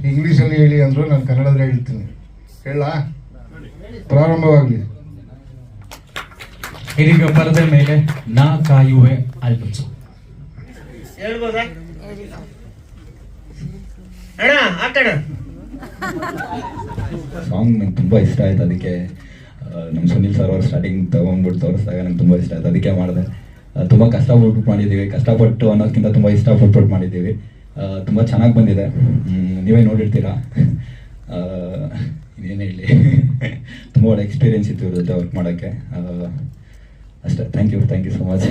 ಇಂಗ್ಲೀಷಲ್ಲಿ ಹೇಳಿ ಅಂದರು, ನಾನು ಕನ್ನಡದಲ್ಲಿ ಹೇಳ್ತೀನಿ. ಹೇಳ ಪ್ರಾರಂಭವಾಗಲಿ. ಇದೀಗ ಪರದೆ ಮೇಲೆ ನಾ ಕಾಯುವೆ ಆಲ್ಬಮ್ ಹೇಳ್ಬೋದಾ ಅಣ್ಣ? ಹಾಕಣ. ಸಾಂಗ್ ನಂಗೆ ತುಂಬ ಇಷ್ಟ ಆಯ್ತು. ಅದಕ್ಕೆ ನಮ್ಮ ಸುನಿಲ್ ಸರ್ ಅವ್ರು ಸ್ಟಾರ್ಟಿಂಗ್ ತೊಗೊಂಡ್ಬಿಟ್ಟು ತೋರಿಸಿದಾಗ ನಂಗೆ ತುಂಬ ಇಷ್ಟ ಆಯ್ತು, ಅದಕ್ಕೆ ಮಾಡಿದೆ. ತುಂಬ ಕಷ್ಟಪಟ್ಟು ಮಾಡಿದ್ದೀವಿ, ಕಷ್ಟಪಟ್ಟು ಅನ್ನೋದಕ್ಕಿಂತ ತುಂಬ ಇಷ್ಟಪಟ್ಟು ಮಾಡಿದ್ದೀವಿ. ತುಂಬ ಚೆನ್ನಾಗಿ ಬಂದಿದೆ, ನೀವೇ ನೋಡಿರ್ತೀರಾ. ಇನ್ನೇನು ಹೇಳಿ, ತುಂಬ ಒಳ್ಳೆ ಎಕ್ಸ್ಪೀರಿಯೆನ್ಸ್ ಇತ್ತು ಇವ್ರ ಜೊತೆ ವರ್ಕ್ ಮಾಡೋಕ್ಕೆ. ಅಷ್ಟೇ. Thank you so much.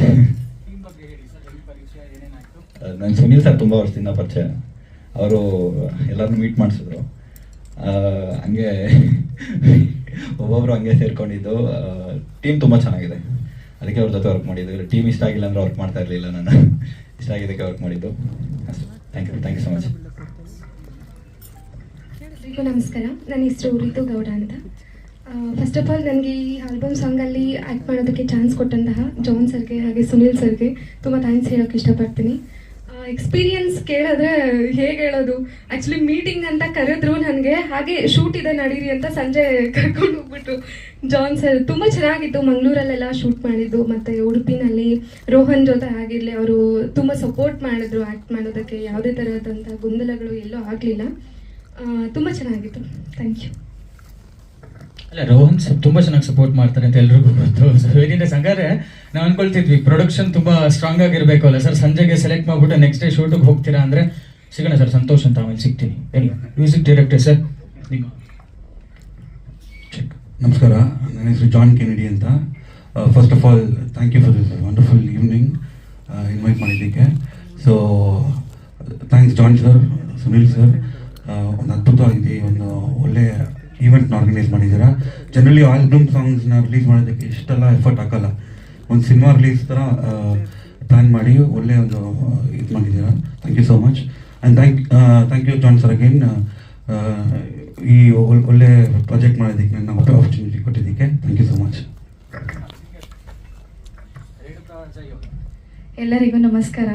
ನಾನು ಸುನಿಲ್ ಸರ್ ತುಂಬ ವರ್ಷದಿಂದ ಪರಿಚಯ. ಅವರು ಎಲ್ಲರನ್ನೂ ಮೀಟ್ ಮಾಡಿಸಿದ್ರು. ಹಂಗೆ ಒಬ್ಬೊಬ್ರು ಹಂಗೆ ಸೇರ್ಕೊಂಡಿದ್ದು. ಟೀಮ್ ತುಂಬ ಚೆನ್ನಾಗಿದೆ, ಅದಕ್ಕೆ ಅವ್ರ ಜೊತೆ ವರ್ಕ್ ಮಾಡಿದ್ದು. ಟೀಮ್ ಇಷ್ಟ ಆಗಿಲ್ಲ ಅಂದರೆ ವರ್ಕ್ ಮಾಡ್ತಾ ಇರಲಿಲ್ಲ. ನಾನು ಇಷ್ಟ ಆಗಿದ್ದಕ್ಕೆ ವರ್ಕ್ ಮಾಡಿದ್ದು ಅಷ್ಟೇ. Thank you so much. ಎಲ್ರಿಗೂ ನಮಸ್ಕಾರ. ನನ್ನ ಹೆಸರು ರಿತು ಗೌಡ ಅಂತ. ಫಸ್ಟ್ ಆಫ್ ಆಲ್ ನನಗೆ ಈ ಆಲ್ಬಮ್ ಸಾಂಗಲ್ಲಿ ಆ್ಯಕ್ಟ್ ಮಾಡೋದಕ್ಕೆ ಚಾನ್ಸ್ ಕೊಟ್ಟಂತಹ ಜಾನ್ ಸರ್ಗೆ ಹಾಗೆ ಸುನಿಲ್ ಸರ್ಗೆ ತುಂಬ ಥ್ಯಾಂಕ್ಸ್ ಹೇಳೋಕ್ಕೆ ಇಷ್ಟಪಡ್ತೀನಿ. ಎಕ್ಸ್ಪೀರಿಯನ್ಸ್ ಕೇಳಿದ್ರೆ ಹೇಗೆ ಹೇಳೋದು, ಆ್ಯಕ್ಚುಲಿ ಮೀಟಿಂಗ್ ಅಂತ ಕರೆದ್ರು ನನಗೆ, ಹಾಗೆ ಶೂಟ್ ಇದೆ ನಡೀರಿ ಅಂತ ಸಂಜೆ ಕರ್ಕೊಂಡು ಹೋಗ್ಬಿಟ್ಟು ಜಾನ್ ಸರ್ ತುಂಬ ಚೆನ್ನಾಗಿತ್ತು. ಮಂಗಳೂರಲ್ಲೆಲ್ಲ ಶೂಟ್ ಮಾಡಿದ್ದು, ಮತ್ತು ಉಡುಪಿನಲ್ಲಿ ರೋಹನ್ ಜೊತೆ ಆಗಿರಲಿ, ಅವರು ತುಂಬ ಸಪೋರ್ಟ್ ಮಾಡಿದ್ರು ಆ್ಯಕ್ಟ್ ಮಾಡೋದಕ್ಕೆ. ಯಾವುದೇ ಥರದಂಥ ಗೊಂದಲಗಳು ಎಲ್ಲೂ ಆಗಲಿಲ್ಲ. ತುಂಬ ಚೆನ್ನಾಗಿತ್ತು. Thank you. ಅಲ್ಲ, ರೋಹನ್ ತುಂಬಾ ಚೆನ್ನಾಗಿ ಸಪೋರ್ಟ್ ಮಾಡ್ತಾರೆ ಅಂತ ಎಲ್ರಿಗೂ ಗೊತ್ತು. Very nice. ಹಂಗಾದ್ರೆ ನಾವು ಅನ್ಕೊಳ್ತಿದ್ವಿ ಪ್ರೊಡಕ್ಷನ್ ತುಂಬಾ ಸ್ಟ್ರಾಂಗ್ ಆಗಿರ್ಬೇಕು ಅಲ್ಲ ಸರ್, ಸಂಜೆಗೆ ಸೆಲೆಕ್ಟ್ ಮಾಡ್ಬಿಟ್ಟು ನೆಕ್ಸ್ಟ್ ಡೇ ಶೂಟಿಗೆ ಹೋಗ್ತೀರಾ ಅಂದ್ರೆ ಸಿಗೋಣ ಸರ್. ಸಂತೋಷ್ ಅಂತ ಆಮೇಲೆ ಸಿಗ್ತೀನಿ. ಎಲ್ಲಿ ಮ್ಯೂಸಿಕ್ ಡೈರೆಕ್ಟರ್ ಸರ್ ನಿಮ್ಮ. ನಮಸ್ಕಾರ, ನನ್ನ ಹೆಸರು ಜಾನ್ ಕೆನೆಡಿ ಅಂತ. First of all thank you for this wonderful evening invite ಮಾಡಿದ್ದಕ್ಕೆ. So thanks John sir, Sunil sir. ಒಂದು ಅದ್ಭುತವಾಗಿದೆ, ಒಂದು ಒಳ್ಳೆ ಈವೆಂಟ್ನ ಆರ್ಗನೈಸ್ ಮಾಡಿದ್ದೀರಾ. ಜನರಲಿ ಆಲ್ಬಮ್ ಸಾಂಗ್ಸ್ನ ರಿಲೀಸ್ ಮಾಡೋದಕ್ಕೆ ಇಷ್ಟೆಲ್ಲ ಎಫರ್ಟ್ ಹಾಕಲ್ಲ. ಒಂದು ಸಿನಿಮಾ ರಿಲೀಸ್ ಥರ ಪ್ಲ್ಯಾನ್ ಮಾಡಿ ಒಳ್ಳೆ ಒಂದು ಇದು ಮಾಡಿದ್ದೀರಾ. Thank you so much. And thank you John sir again, ಈ ಒಳ್ಳೆ ಪ್ರಾಜೆಕ್ಟ್ ಮಾಡೋದಕ್ಕೆ ನನ್ನ ಆಪರ್ಚುನಿಟಿ ಕೊಟ್ಟಿದ್ದಕ್ಕೆ. Thank you so much. ಎಲ್ಲರಿಗೂ ನಮಸ್ಕಾರ.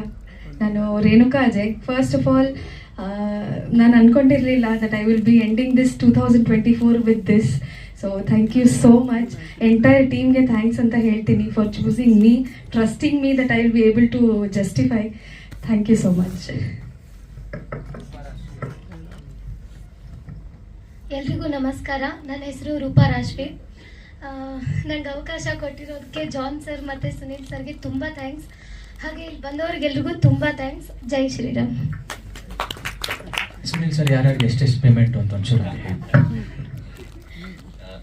ನಾನು Renuka Ajay. First of all ನಾನು ಅಂದ್ಕೊಂಡಿರಲಿಲ್ಲ that I will be ending this 2024 with this. So thank you so much. Entire ಟೀಮ್ಗೆ ಥ್ಯಾಂಕ್ಸ್ ಅಂತ ಹೇಳ್ತೀನಿ for choosing me, trusting me that I will be able to justify. Thank you so much. ಎಲ್ರಿಗೂ ನಮಸ್ಕಾರ. ನನ್ನ ಹೆಸರು ರೂಪಾ ರಾಜ್ವಿ. ನನಗೆ ಅವಕಾಶ ಕೊಟ್ಟಿರೋದಕ್ಕೆ John sir ಮತ್ತು ಸುನೀಲ್ ಸರ್ಗೆ ತುಂಬ ಥ್ಯಾಂಕ್ಸ್. ಹಾಗೆ ಇಲ್ಲಿ ಬಂದವ್ರಿಗೆಲ್ರಿಗೂ ತುಂಬ ಥ್ಯಾಂಕ್ಸ್. ಜೈ ಶ್ರೀರಾಮ್. ಸುನಿಲ್ ಸರ್ ಯಾರ್ಯಾರಿಗೆ ಎಷ್ಟೆಷ್ಟು ಪೇಮೆಂಟ್ ಅಂತ ಒಂಚೂರು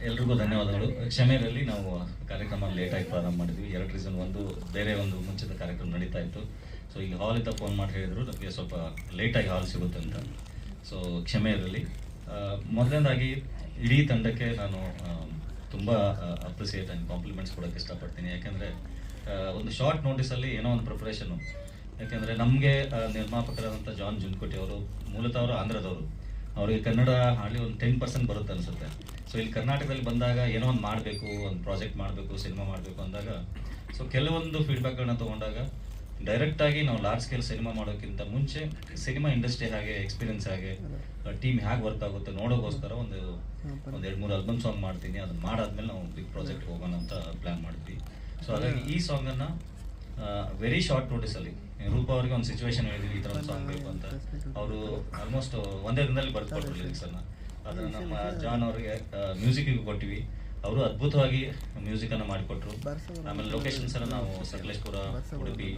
ಎಲ್ರಿಗೂ ಧನ್ಯವಾದಗಳು. ಕ್ಷಮೆಯಲ್ಲಿ ನಾವು ಕಾರ್ಯಕ್ರಮ ಲೇಟಾಗಿ ಪ್ರಾರಂಭ ಮಾಡಿದ್ವಿ. 2 ರೀಸನ್. ಒಂದು, ಬೇರೆ ಒಂದು ಮುಂಚಿತ ಕಾರ್ಯಕ್ರಮ ನಡೀತಾ ಇತ್ತು. ಸೊ ಇಲ್ಲಿ ಹಾಲಿಂದ ಫೋನ್ ಮಾಡಿ ಹೇಳಿದ್ರು ನಮಗೆ ಸ್ವಲ್ಪ ಲೇಟಾಗಿ ಹಾಲ್ ಸಿಗುತ್ತೆ ಅಂತ. ಸೊ ಕ್ಷಮೆ ಇರಲಿ. ಮೊದಲನೇದಾಗಿ ಇಡೀ ತಂಡಕ್ಕೆ ನಾನು ತುಂಬ ಅಪ್ರಿಸಿಯೇಟ್ ಆ್ಯಂಡ್ ಕಾಂಪ್ಲಿಮೆಂಟ್ಸ್ ಕೊಡೋಕ್ಕೆ ಇಷ್ಟಪಡ್ತೀನಿ. ಯಾಕೆಂದರೆ ಒಂದು ಶಾರ್ಟ್ ನೋಟಿಸಲ್ಲಿ ಏನೋ ಒಂದು ಪ್ರಿಪ್ರೇಷನು. ಯಾಕೆಂದರೆ ನಮಗೆ ನಿರ್ಮಾಪಕರಾದಂಥ ಜಾನ್ ಜುನ್ಕೋಟಿ ಅವರು ಮೂಲತಃ ಅವರು ಆಂಧ್ರದವರು. ಅವರಿಗೆ ಕನ್ನಡ ಹಾರ್ಡ್ಲಿ ಒಂದು 10% ಬರುತ್ತೆ ಅನಿಸುತ್ತೆ. ಸೊ ಇಲ್ಲಿ ಕರ್ನಾಟಕದಲ್ಲಿ ಬಂದಾಗ ಏನೋ ಒಂದು ಮಾಡಬೇಕು, ಒಂದು ಪ್ರಾಜೆಕ್ಟ್ ಮಾಡಬೇಕು, ಸಿನಿಮಾ ಮಾಡಬೇಕು ಅಂದಾಗ ಸೊ ಕೆಲವೊಂದು ಫೀಡ್ಬ್ಯಾಕ್ಗಳನ್ನ ತೊಗೊಂಡಾಗ ಡೈರೆಕ್ಟಾಗಿ ನಾವು ಲಾರ್ಜ್ ಸ್ಕೇಲ್ ಸಿನಿಮಾ ಮಾಡೋಕ್ಕಿಂತ ಮುಂಚೆ ಸಿನಿಮಾ ಇಂಡಸ್ಟ್ರಿ ಹಾಗೆ ಎಕ್ಸ್ಪೀರಿಯನ್ಸ್ ಹಾಗೆ ಟೀಮ್ ಹೇಗೆ ವರ್ಕ್ ಆಗುತ್ತೆ ನೋಡೋಕ್ಕೋಸ್ಕರ ಒಂದು 2-3 ಆಲ್ಬಮ್ ಸಾಂಗ್ ಮಾಡ್ತೀನಿ. ಅದನ್ನು ಮಾಡಾದ್ಮೇಲೆ ನಾವು ಬಿಗ್ ಪ್ರಾಜೆಕ್ಟ್ ಹೋಗೋಣ ಅಂತ ಪ್ಲ್ಯಾನ್ ಮಾಡಿದ್ವಿ. ಸೊ ಹಾಗಾಗಿ ಈ ಸಾಂಗನ್ನು ವೆರಿ ಶಾರ್ಟ್ ನೋಟಿಸಲ್ಲಿ ರೂಪ ಅವರಿಗೆ ಒಂದು ಸಿಚುವೇಶನ್ ಹೇಳಿದ್ವಿ, ಈ ಥರ ಒಂದು ಸಾಂಗ್ ಬೇಕು ಅಂತ. ಅವರು ಆಲ್ಮೋಸ್ಟ್ ಒಂದೇ ದಿನದಲ್ಲಿ ಬರ್ಕೊಟ್ರು ಲಿರಿಕ್ಸನ್ನು. ಅದನ್ನು ನಮ್ಮ ಜಾನ್ ಅವರಿಗೆ ಮ್ಯೂಸಿಕ್ಕಿಗೆ ಕೊಟ್ಟಿವಿ. ಅವರು ಅದ್ಭುತವಾಗಿ ಮ್ಯೂಸಿಕನ್ನು ಮಾಡಿಕೊಟ್ರು. ಆಮೇಲೆ ಲೊಕೇಶನ್ಸ್ ಎಲ್ಲ ನಾವು ಸಕಲೇಶ್ಪುರ, ಉಡುಪಿ,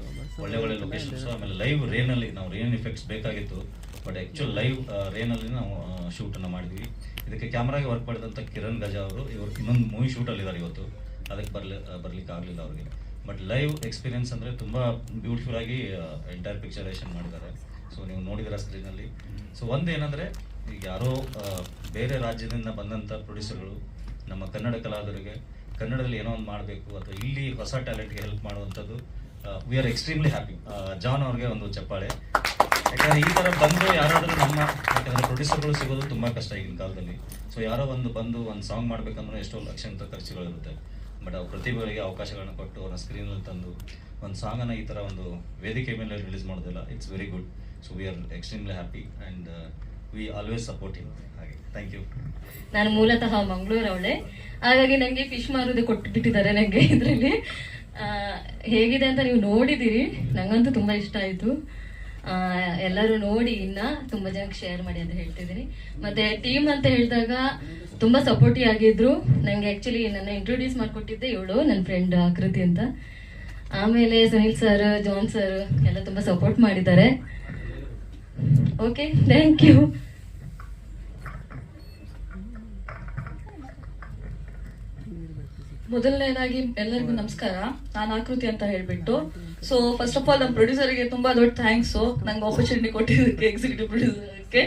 ಒಳ್ಳೆ ಲೊಕೇಶನ್ಸು. ಆಮೇಲೆ ಲೈವ್ ರೇನಲ್ಲಿ ನಾವು ರೇನ್ ಇಫೆಕ್ಟ್ಸ್ ಬೇಕಾಗಿತ್ತು, ಬಟ್ ಆ್ಯಕ್ಚುಲ್ ಲೈವ್ ರೇನಲ್ಲಿ ನಾವು ಶೂಟನ್ನು ಮಾಡಿದ್ವಿ. ಇದಕ್ಕೆ ಕ್ಯಾಮ್ರಾಗೆ ವರ್ಕ್ ಮಾಡಿದಂಥ ಕಿರಣ್ ಗಜಾ ಅವರು ಇವರು ಇನ್ನೊಂದು ಮೂವಿ ಶೂಟಲ್ಲಿದ್ದಾರೆ ಇವತ್ತು. ಅದಕ್ಕೆ ಬರ್ಲಿಕ್ಕೆ ಆಗಲಿಲ್ಲ ಅವ್ರಿಗೆ. ಬಟ್ ಲೈವ್ ಎಕ್ಸ್ಪೀರಿಯನ್ಸ್ ಅಂದರೆ ತುಂಬ ಬ್ಯೂಟಿಫುಲ್ ಆಗಿ ಎಂಟೈರ್ ಪಿಕ್ಚರೇಷನ್ ಮಾಡಿದ್ದಾರೆ. ಸೊ ನೀವು ನೋಡಿದಿರ ಸ್ಕ್ರೀನಲ್ಲಿ. ಸೊ ಒಂದು ಏನಂದರೆ, ಈಗ ಯಾರೋ ಬೇರೆ ರಾಜ್ಯದಿಂದ ಬಂದಂಥ ಪ್ರೊಡ್ಯೂಸರ್ಗಳು ನಮ್ಮ ಕನ್ನಡ ಕಲಾವಿದರಿಗೆ ಕನ್ನಡದಲ್ಲಿ ಏನೋ ಒಂದು ಮಾಡಬೇಕು ಅಥವಾ ಇಲ್ಲಿ ಹೊಸ ಟ್ಯಾಲೆಂಟ್ಗೆ ಹೆಲ್ಪ್ ಮಾಡುವಂಥದ್ದು, we are extremely happy. John ಅವ್ರಿಗೆ ಒಂದು ಚಪ್ಪಾಳೆ. ಯಾಕಂದರೆ ಈ ಥರ ಬಂದು ಯಾರಾದರೂ ಯಾಕಂದರೆ ಪ್ರೊಡ್ಯೂಸರ್ಗಳು ಸಿಗೋದು ತುಂಬ ಕಷ್ಟ ಈಗಿನ ಕಾಲದಲ್ಲಿ. ಸೊ ಯಾರೋ ಬಂದು ಒಂದು ಸಾಂಗ್ ಮಾಡಬೇಕಂದ್ರೆ ಎಷ್ಟೋ ಲಕ್ಷಾಂತರ ಖರ್ಚುಗಳಿರುತ್ತೆ. ಬಟ್ ಅವ್ರ ಪ್ರತಿಭೆಗಳಿಗೆ ಅವಕಾಶಗಳನ್ನ ಕೊಟ್ಟು ಅವ್ರನ್ನ ಸ್ಕ್ರೀನಲ್ಲಿ ತಂದು ಒಂದು ಸಾಂಗನ್ನು ಈ ಥರ ಒಂದು ವೇದಿಕೆ ಮೇಲೆ ರಿಲೀಸ್ ಮಾಡೋದಿಲ್ಲ. It's very good. So we are extremely happy. And we always supporting. ಹಾಗೆ ಥ್ಯಾಂಕ್ ಯು. ನಾನು ಮೂಲತಃ ಮಂಗಳೂರವಳೆ, ಹಾಗಾಗಿ ನನಗೆ ಫಿಶ್ ಮಾರೋದೇ ಕೊಟ್ಟುಬಿಟ್ಟಿದ್ದಾರೆ ನನಗೆ ಇದರಲ್ಲಿ. ಹೇಗಿದೆ ಅಂತ ನೀವು ನೋಡಿದ್ದೀರಿ, ನನಗಂತೂ ತುಂಬ ಇಷ್ಟ ಆಯಿತು. ಎಲ್ಲರೂ ನೋಡಿ ಇನ್ನು ತುಂಬ ಜನಕ್ಕೆ ಶೇರ್ ಮಾಡಿ ಅಂತ ಹೇಳ್ತಿದ್ದೀನಿ. ಮತ್ತು ಟೀಮ್ ಅಂತ ಹೇಳಿದಾಗ ತುಂಬ ಸಪೋರ್ಟಿವ್ ಆಗಿದ್ರು. ನನಗೆ ಆ್ಯಕ್ಚುಲಿ ನನ್ನ ಇಂಟ್ರೊಡ್ಯೂಸ್ ಮಾಡಿಕೊಟ್ಟಿದ್ದೆ ಇವಳು, ನನ್ನ ಫ್ರೆಂಡ್ ಆಕೃತಿ ಅಂತ. ಆಮೇಲೆ ಸುನಿಲ್ ಸರ್, ಜಾನ್ ಸರ್ ಎಲ್ಲ ತುಂಬ ಸಪೋರ್ಟ್ ಮಾಡಿದ್ದಾರೆ. Okay, thank you. ಮೊದಲನೇದಾಗಿ ಎಲ್ಲರಿಗೂ ನಮಸ್ಕಾರ. ನಾನು ಆಕೃತಿ ಅಂತ ಹೇಳ್ಬಿಟ್ಟು. ಸೊ ಫಸ್ಟ್ ಆಫ್ ಆಲ್ ನಮ್ಮ ಪ್ರೊಡ್ಯೂಸರ್ಗೆ ತುಂಬಾ ದೊಡ್ಡ ಥ್ಯಾಂಕ್ಸು, ನಂಗೆ ಆಪರ್ಚುನಿಟಿ ಕೊಟ್ಟಿದ್ದಕ್ಕೆ, ಎಕ್ಸಿಕ್ಯೂಟಿವ್ ಪ್ರೊಡ್ಯೂಸರ್ಗೆ.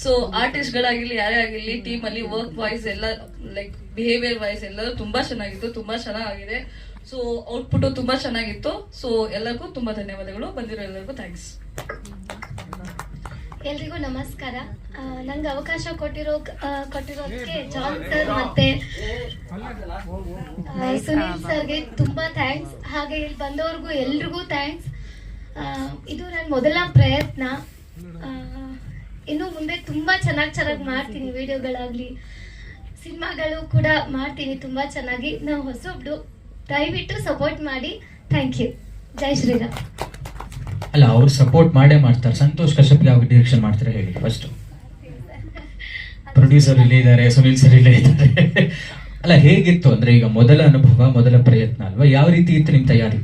ಸೊ ಆರ್ಟಿಸ್ಟ್ಗಳಾಗಿರ್ಲಿ, ಯಾರೇ ಆಗಿರಲಿ, ಟೀಮಲ್ಲಿ ವರ್ಕ್ ವೈಸ್ ಎಲ್ಲ, ಲೈಕ್ ಬಿಹೇವಿಯರ್ ವೈಸ್ ಎಲ್ಲರೂ ತುಂಬಾ ಚೆನ್ನಾಗಿತ್ತು, ತುಂಬಾ ಚೆನ್ನಾಗಿದೆ. ಸೊ ಔಟ್ಪುಟ್ ತುಂಬಾ ಚೆನ್ನಾಗಿತ್ತು. ಸೊ ಎಲ್ಲರಿಗೂ ತುಂಬಾ ಧನ್ಯವಾದಗಳು. ಬಂದಿರೋ ಎಲ್ಲರಿಗೂ ಥ್ಯಾಂಕ್ಸ್. ಎಲ್ರಿಗೂ ನಮಸ್ಕಾರ. ನಂಗೆ ಅವಕಾಶ ಕೊಟ್ಟಿರೋದಕ್ಕೆ ಜಾನ್ ಸರ್ ಮತ್ತೆ ಸುನೀಲ್ ಸರ್ಗೆ ತುಂಬಾ ಥ್ಯಾಂಕ್ಸ್. ಹಾಗೆ ಇಲ್ಲಿ ಬಂದವ್ರಿಗೂ ಎಲ್ರಿಗೂ ಥ್ಯಾಂಕ್ಸ್. ಇದು ನನ್ನ ಮೊದಲ ಪ್ರಯತ್ನ. ಇನ್ನು ಮುಂದೆ ತುಂಬಾ ಚೆನ್ನಾಗಿ ಮಾಡ್ತೀನಿ. ವಿಡಿಯೋಗಳಾಗ್ಲಿ, ಸಿನಿಮಾಗಳು ಕೂಡ ಮಾಡ್ತೀನಿ ತುಂಬಾ ಚೆನ್ನಾಗಿ. ನಾವು ಹೊಸಬ್ರು, ದಯವಿಟ್ಟು ಸಪೋರ್ಟ್ ಮಾಡಿ. Thank you. ಜೈ ಶ್ರೀರಾಮ್. ಅಲ್ಲ, ಅವ್ರು ಸಪೋರ್ಟ್ ಮಾಡೇ ಮಾಡ್ತಾರೆ. ಸಂತೋಷ್ ಕಶ್ಯಪ್ ಯಾವ ಡೈರೆಕ್ಷನ್ ಮಾಡ್ತಾರೆ ಹೇಳಿ ಫಸ್ಟ್. ಪ್ರೊಡ್ಯೂಸರ್ ಇಲ್ಲೇ ಇದ್ದಾರೆ, ಸುನಿಲ್ ಸರ್ ಇಲ್ಲೇ ಇದ್ದಾರೆ. ಅಲ್ಲ, ಹೇಗಿತ್ತು ಅಂದ್ರೆ ಈಗ ಮೊದಲ ಅನುಭವ, ಮೊದಲ ಪ್ರಯತ್ನ ಅಲ್ವಾ? ಯಾವ ರೀತಿ ಇತ್ತು ನಿಮ್ಮ ತಯಾರಿ?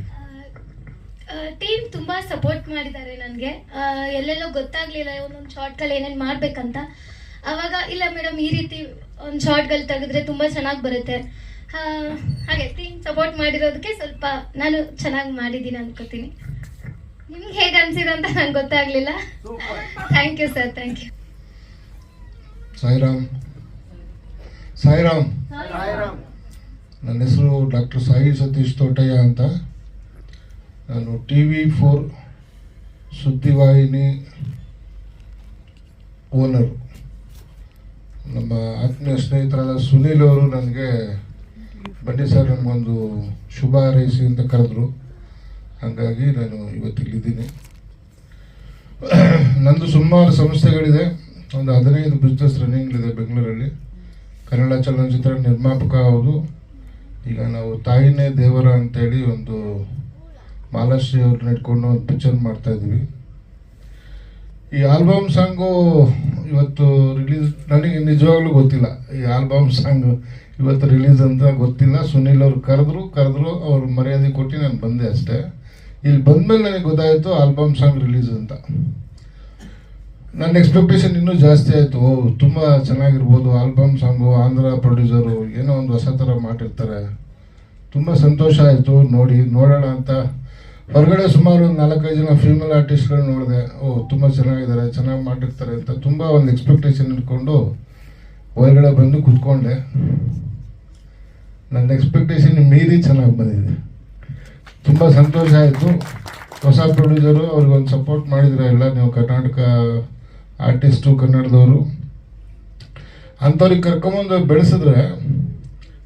ಟೀಮ್ ತುಂಬಾ ಸಪೋರ್ಟ್ ಮಾಡಿದ್ದಾರೆ ನನಗೆ. ಎಲ್ಲೆಲ್ಲೋ ಗೊತ್ತಾಗ್ಲಿಲ್ಲ ಒಂದೊಂದು ಶಾರ್ಟ್ಗಳು ಏನೇನು ಮಾಡ್ಬೇಕಂತ. ಅವಾಗ ಇಲ್ಲ ಮೇಡಮ್, ಈ ರೀತಿ ಒಂದು ಶಾರ್ಟ್ಗಳು ತೆಗೆದ್ರೆ ತುಂಬಾ ಚೆನ್ನಾಗಿ ಬರುತ್ತೆ. ಹಾಗೆ ಟೀಮ್ ಸಪೋರ್ಟ್ ಮಾಡಿರೋದಕ್ಕೆ ಸ್ವಲ್ಪ ನಾನು ಚೆನ್ನಾಗಿ ಮಾಡಿದ್ದೀನಿ ಅನ್ಕೋತೀನಿ. ನಿಮ್ಗೆ ಹೇಗೆ ಅನ್ಸಿದೆ ಅಂತ ನಂಗೆ ಗೊತ್ತಾಗ್ಲಿಲ್ಲ. Thank you sir, thank you. Sairam. Sairam. ನನ್ನ ಹೆಸರು ಡಾಕ್ಟರ್ ಸಾಯಿ ಸತೀಶ್ ತೋಟಯ್ಯ ಅಂತ. ನಾನು TV4 ಸುದ್ದಿವಾಹಿನಿ ಓನರು. ನಮ್ಮ ಆತ್ಮೀಯ ಸ್ನೇಹಿತರಾದ ಸುನೀಲ್ ಅವರು ನನಗೆ ಬನ್ನಿ ಸರ್ ನನಗೊಂದು ಶುಭ ಹಾರೈಸಿ ಅಂತ ಕರೆದ್ರು. ಹಾಗಾಗಿ ನಾನು ಇವತ್ತಿಲ್ಲಿದ್ದೀನಿ. ನಂದು ಸುಮಾರು ಸಂಸ್ಥೆಗಳಿದೆ, ಒಂದು 15 ಬಿಸ್ನೆಸ್ ರನ್ನಿಂಗ್ಲಿದೆ ಬೆಂಗಳೂರಲ್ಲಿ. ಕನ್ನಡ ಚಲನಚಿತ್ರ ನಿರ್ಮಾಪಕ ಹೌದು. ಈಗ ನಾವು ತಾಯಿನೇ ದೇವರ ಅಂತೇಳಿ ಒಂದು ಮಾಲಾಶ್ರೀ ಅವ್ರನ್ನ ಇಟ್ಕೊಂಡು ಒಂದು ಪಿಕ್ಚರ್ ಮಾಡ್ತಾ ಇದ್ದೀವಿ. ಈ ಆಲ್ಬಮ್ ಸಾಂಗು ಇವತ್ತು ರಿಲೀಸ್. ನನಗೆ ನಿಜವಾಗ್ಲೂ ಗೊತ್ತಿಲ್ಲ ಈ ಆಲ್ಬಮ್ ಸಾಂಗ್ ಇವತ್ತು ರಿಲೀಸ್ ಅಂತ ಗೊತ್ತಿಲ್ಲ. ಸುನೀಲ್ ಅವ್ರು ಕರೆದ್ರು ಅವ್ರು ಮರ್ಯಾದೆ ಕೊಟ್ಟು ನಾನು ಬಂದೆ ಅಷ್ಟೇ. ಇಲ್ಲಿ ಬಂದಮೇಲೆ ನನಗೆ ಗೊತ್ತಾಯಿತು ಆಲ್ಬಮ್ ಸಾಂಗ್ ರಿಲೀಸ್ ಅಂತ. ನನ್ನ ಎಕ್ಸ್ಪೆಕ್ಟೇಷನ್ ಇನ್ನೂ ಜಾಸ್ತಿ ಆಯಿತು. ತುಂಬ ಚೆನ್ನಾಗಿರ್ಬೋದು ಆಲ್ಬಮ್ ಸಾಂಗು, ಆಂಧ್ರ ಪ್ರೊಡ್ಯೂಸರು ಏನೋ ಒಂದು ಹೊಸ ಥರ ಮಾಡಿರ್ತಾರೆ. ತುಂಬ ಸಂತೋಷ ಆಯಿತು ನೋಡೋಣ ಅಂತ. ಹೊರಗಡೆ ಸುಮಾರು ಒಂದು 4-5 ಜನ ಫೀಮೇಲ್ ಆರ್ಟಿಸ್ಟ್ಗಳು ನೋಡಿದೆ. ತುಂಬ ಚೆನ್ನಾಗಿದ್ದಾರೆ, ಚೆನ್ನಾಗಿ ಮಾಡಿರ್ತಾರೆ ಅಂತ ತುಂಬ ಒಂದು ಎಕ್ಸ್ಪೆಕ್ಟೇಷನ್ ಇಟ್ಕೊಂಡು ಹೊರಗಡೆ ಬಂದು ಕೂತ್ಕೊಂಡೆ. ನನ್ನ ಎಕ್ಸ್ಪೆಕ್ಟೇಷನ್ ಮೀರಿ ಚೆನ್ನಾಗಿ ಬಂದಿದೆ. ತುಂಬ ಸಂತೋಷ ಆಯಿತು. ಹೊಸ ಪ್ರೊಡ್ಯೂಸರು ಅವ್ರಿಗೊಂದು ಸಪೋರ್ಟ್ ಮಾಡಿದ್ರೆ ಎಲ್ಲ ನೀವು ಕರ್ನಾಟಕ ಆರ್ಟಿಸ್ಟು, ಕನ್ನಡದವರು ಅಂಥವ್ರಿಗೆ ಕರ್ಕೊಂಬಂದು ಬೆಳೆಸಿದ್ರೆ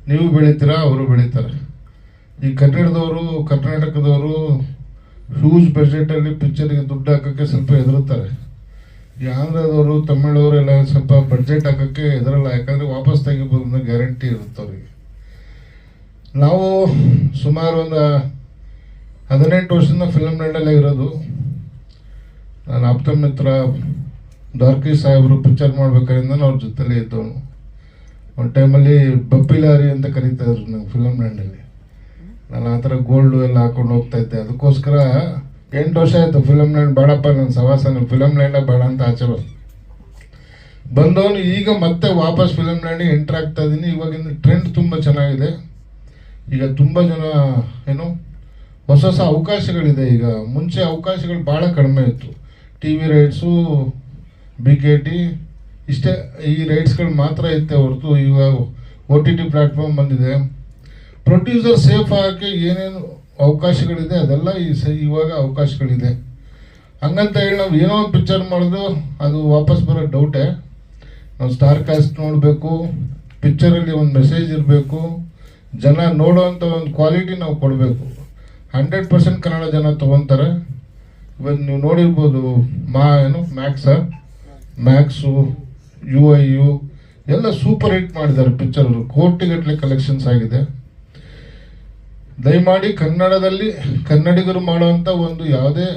ನೀವು ಬೆಳಿತೀರಾ, ಅವರು ಬೆಳೀತಾರೆ. ಈ ಕರ್ನಾಟಕದವರು ಹ್ಯೂಜ್ ಬಜೆಟಲ್ಲಿ ಪಿಕ್ಚರ್ಗೆ ದುಡ್ಡು ಹಾಕೋಕ್ಕೆ ಸ್ವಲ್ಪ ಹೆದರುತ್ತಾರೆ. ಈ ಆಂಧ್ರದವರು, ತಮಿಳವರು ಎಲ್ಲ ಸ್ವಲ್ಪ ಬಡ್ಜೆಟ್ ಹಾಕೋಕ್ಕೆ ಹೆದರಲ್ಲ, ಯಾಕಂದರೆ ವಾಪಸ್ ತೆಗಿಬೋದು ಅನ್ನೋ ಗ್ಯಾರಂಟಿ ಇರುತ್ತೆ ಅವರಿಗೆ. ನಾವು ಸುಮಾರು ಒಂದು 18 ವರ್ಷದಿಂದ ಫಿಲಮ್ ನೈಡಲ್ಲೇ ಇರೋದು. ನಾನು ಆಪ್ತ ಮಿತ್ರ ದ್ವಾರಕಿ ಸಾಹೇಬರು ಪಿಕ್ಚರ್ ಮಾಡ್ಬೇಕಾದ್ರಿಂದ ಅವ್ರ ಜೊತೆಲೇ ಇದ್ದವನು. ಒಂದು ಟೈಮಲ್ಲಿ ಬಪ್ಪಿಲಾರಿ ಅಂತ ಕರೀತಾ ಇದ್ರು ನಂಗೆ ಫಿಲಮ್ ನೈಡಲ್ಲಿ. ನಾನು ಆ ಥರ ಗೋಲ್ಡು ಎಲ್ಲ ಹಾಕೊಂಡು ಹೋಗ್ತಾ ಇದ್ದೆ. ಅದಕ್ಕೋಸ್ಕರ 8 ವರ್ಷ ಆಯಿತು ಫಿಲಮ್ ನೈಡ್ ಬೇಡಪ್ಪ, ನನ್ನ ಸವಾಸನ ಫಿಲಮ್ ನೈಡ ಬೇಡ ಅಂತ ಆಚೆ ಬಂದವನು. ಈಗ ಮತ್ತೆ ವಾಪಸ್ ಫಿಲಮ್ ನೈಡಿಗೆ ಎಂಟ್ರ್ ಆಗ್ತಾ ಇದ್ದೀನಿ. ಇವಾಗಿನ ಟ್ರೆಂಡ್ ತುಂಬ ಚೆನ್ನಾಗಿದೆ. ಈಗ ತುಂಬ ಜನ ಹೊಸ ಅವಕಾಶಗಳಿದೆ. ಈಗ ಮುಂಚೆ ಅವಕಾಶಗಳು ಭಾಳ ಕಡಿಮೆ ಇತ್ತು. TV ರೈಟ್ಸು, BKT ಇಷ್ಟೇ ಈ ರೈಟ್ಸ್ಗಳು ಮಾತ್ರ ಇತ್ತೆ ಹೊರತು ಇವಾಗ OTT ಪ್ಲ್ಯಾಟ್ಫಾರ್ಮ್ ಬಂದಿದೆ. ಪ್ರೊಡ್ಯೂಸರ್ ಸೇಫ್ ಆಗೋಕ್ಕೆ ಏನೇನು ಅವಕಾಶಗಳಿದೆ ಅದೆಲ್ಲ ಇವಾಗ ಅವಕಾಶಗಳಿದೆ. ಹಂಗಂತ ಹೇಳಿ ನಾವು ಏನೋ ಒಂದು ಪಿಕ್ಚರ್ ಮಾಡಿದ್ರು ಅದು ವಾಪಸ್ ಬರೋ ಡೌಟೇ. ನಾವು ಸ್ಟಾರ್ ಕಾಸ್ಟ್ ನೋಡಬೇಕು, ಪಿಕ್ಚರಲ್ಲಿ ಒಂದು ಮೆಸೇಜ್ ಇರಬೇಕು, ಜನ ನೋಡೋವಂಥ ಒಂದು ಕ್ವಾಲಿಟಿ ನಾವು ಕೊಡಬೇಕು. 100% ಕನ್ನಡ ಜನ ತೊಗೊತಾರೆ. ಇವತ್ತು ನೀವು ನೋಡಿರ್ಬೋದು ಮ್ಯಾಕ್ಸ ಮ್ಯಾಕ್ಸು, UI ಎಲ್ಲ ಸೂಪರ್ ಹಿಟ್ ಮಾಡಿದ್ದಾರೆ ಪಿಕ್ಚರ್. ಕೋಟಿಗಟ್ಟಲೆ ಕಲೆಕ್ಷನ್ಸ್ ಆಗಿದೆ. ದಯಮಾಡಿ ಕನ್ನಡದಲ್ಲಿ ಕನ್ನಡಿಗರು ಮಾಡುವಂಥ ಒಂದು ಯಾವುದೇ